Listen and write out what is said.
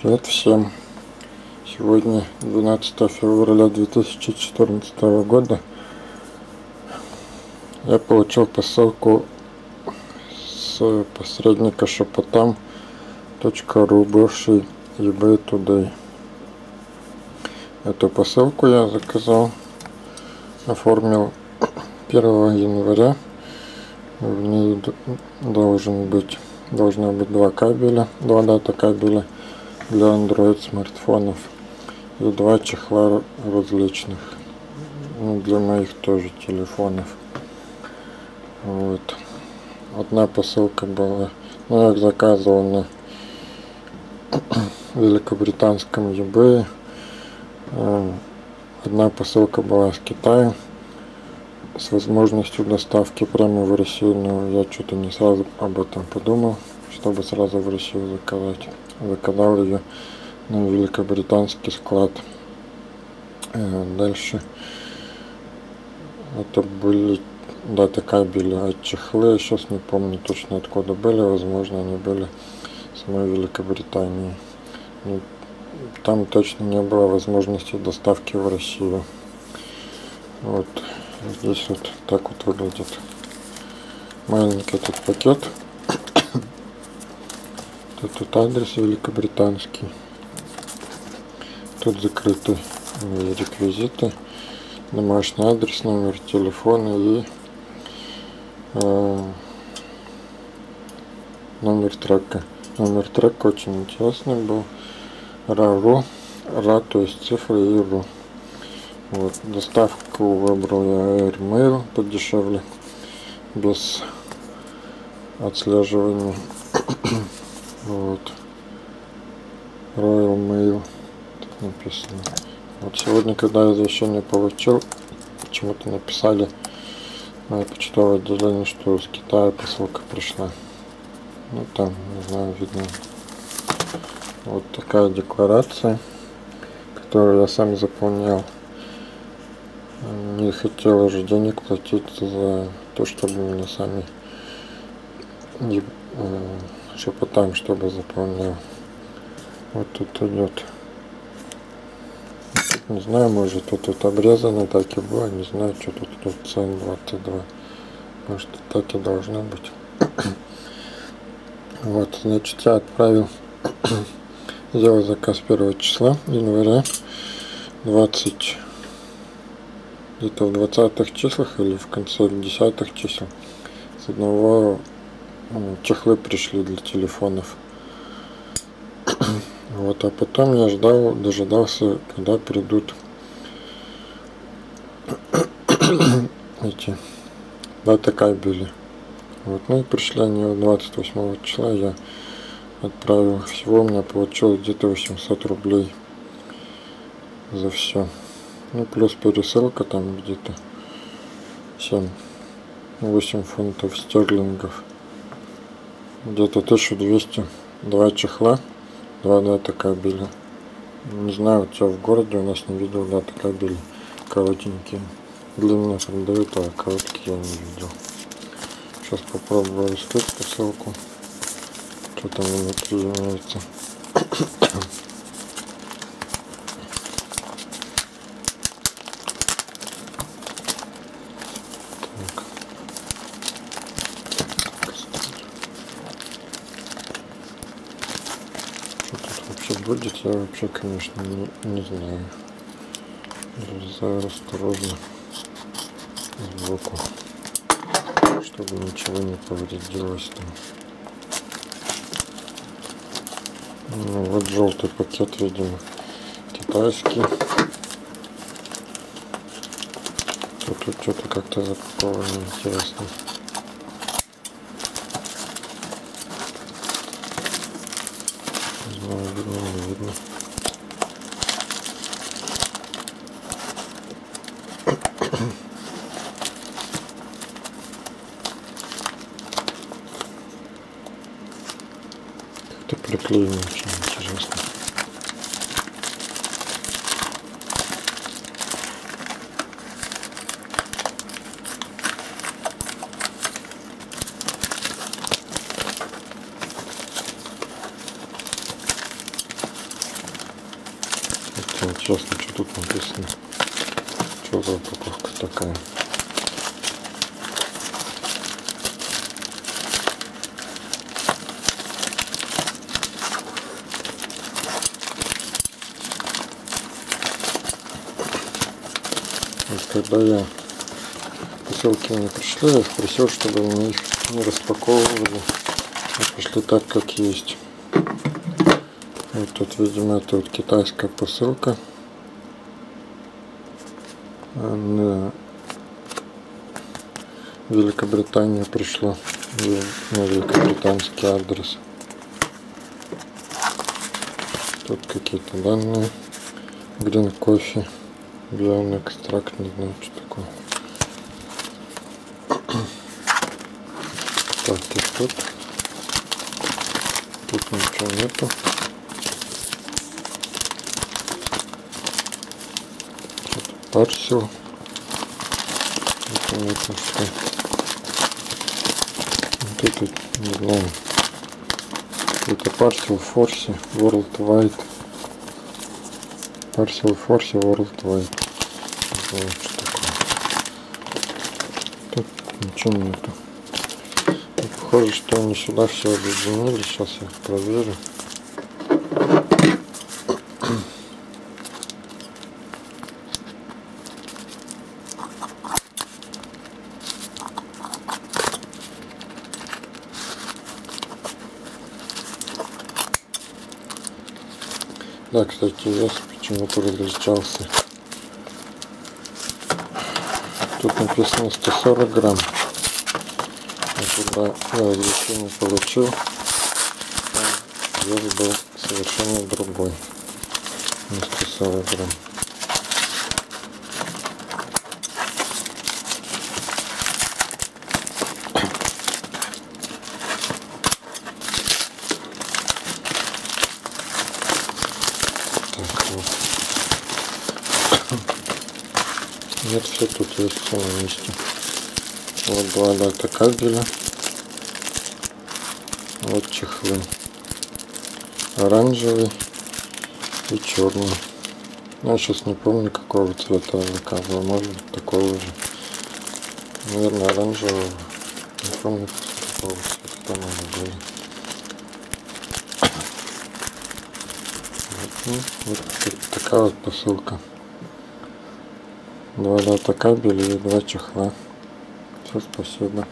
Привет всем! Сегодня 12 февраля 2014 года. Я получил посылку с посредника Shopattam.ru, бывший eBay Today. Эту посылку я заказал, оформил 1 января. В ней должно быть два дата кабеля для Android смартфонов и 2 чехла различных, для моих тоже телефонов. Вот. Одна посылка была, я их заказывал на великобританском eBay. Одна посылка была с Китая с возможностью доставки прямо в Россию, но я что-то не сразу об этом подумал, чтобы сразу в Россию заказать. Заказал ее на великобританский склад. Дальше это были даты кабеля от чехлы, я сейчас не помню точно откуда были, возможно они были с самой Великобритании. Но там точно не было возможности доставки в Россию. Вот здесь вот так вот выглядит маленький этот пакет. Тут адрес великобританский, тут закрыты реквизиты, домашний адрес, номер телефона и номер трека. Номер трека очень интересный был, ра, то есть цифры и ру. Вот, доставку выбрал я AirMail подешевле, без отслеживания. Вот, Royal Mail так написано. Вот сегодня, когда я извещение получил, почему-то написали на почтовое отделение, что с Китая посылка пришла. Ну там, не знаю, видно. Вот такая декларация, которую я сам заполнял. Не хотел уже денег платить за то, чтобы меня сами Shopattam, чтобы заполнял. Вот тут идет, не знаю, может тут обрезано так и было, не знаю, что тут цен 22, может так и должно быть. Вот, значит, я отправил, сделал заказ 1 числа января, где-то в 20-х числах или в конце 10-х чисел с одного чехлы пришли для телефонов. Вот, а потом я дожидался, когда придут эти даты кабели. Вот, ну и пришли они 28 числа, я отправил. Всего у меня получилось где-то 800 рублей за все. Ну плюс пересылка там где-то 7-8 фунтов стерлингов. Где-то 1200, 2 чехла, 2 дата кабеля. Не знаю, у тебя в городе, у нас не видел даты кабеля коротенькие. Длинные продают, а короткие я не видел. Сейчас попробую искать посылку. Что там внутри имеется. Будет, я вообще, конечно, не знаю. Залезаю осторожно сбоку, чтобы ничего не повредилось там. Ну, вот желтый пакет, видимо, китайский. Тут что-то как-то запаковано интересно. Не видно. Как-то приклеено, очень интересно. интересно, что тут написано. Что за упаковка такая? Вот когда я посылки мне пришли, я спросил, чтобы мне их не распаковывали, а пришли так, как есть. Вот тут, видимо, это вот китайская посылка на Великобританию пришла, на великобританский адрес. Тут какие-то данные. Green кофе, белый экстракт, не знаю, что такое. Так, и тут ничего нету. Парсел. Непонятно что. Вот это, не знаю. Это парсел Форси Worldwide. Парсел Форси Worldwide. Не знаю, что такое. Тут ничего нету. И похоже, что они сюда все объединили. Сейчас я их проверю. Да, кстати, вес почему-то различался. Тут написано 140 грамм. А когда я разрешение получил, вес был совершенно другой. Не 140 грамм. Нет, все тут есть, все на месте. Вот два дата кабеля. Вот чехлы. Оранжевый и черный. Я сейчас не помню, какого цвета я заказывал. Может быть, такого же. Наверное, оранжевого. Не помню, какого цвета там они были. Вот такая вот посылка. Два дата кабеля и два чехла. Все, спасибо.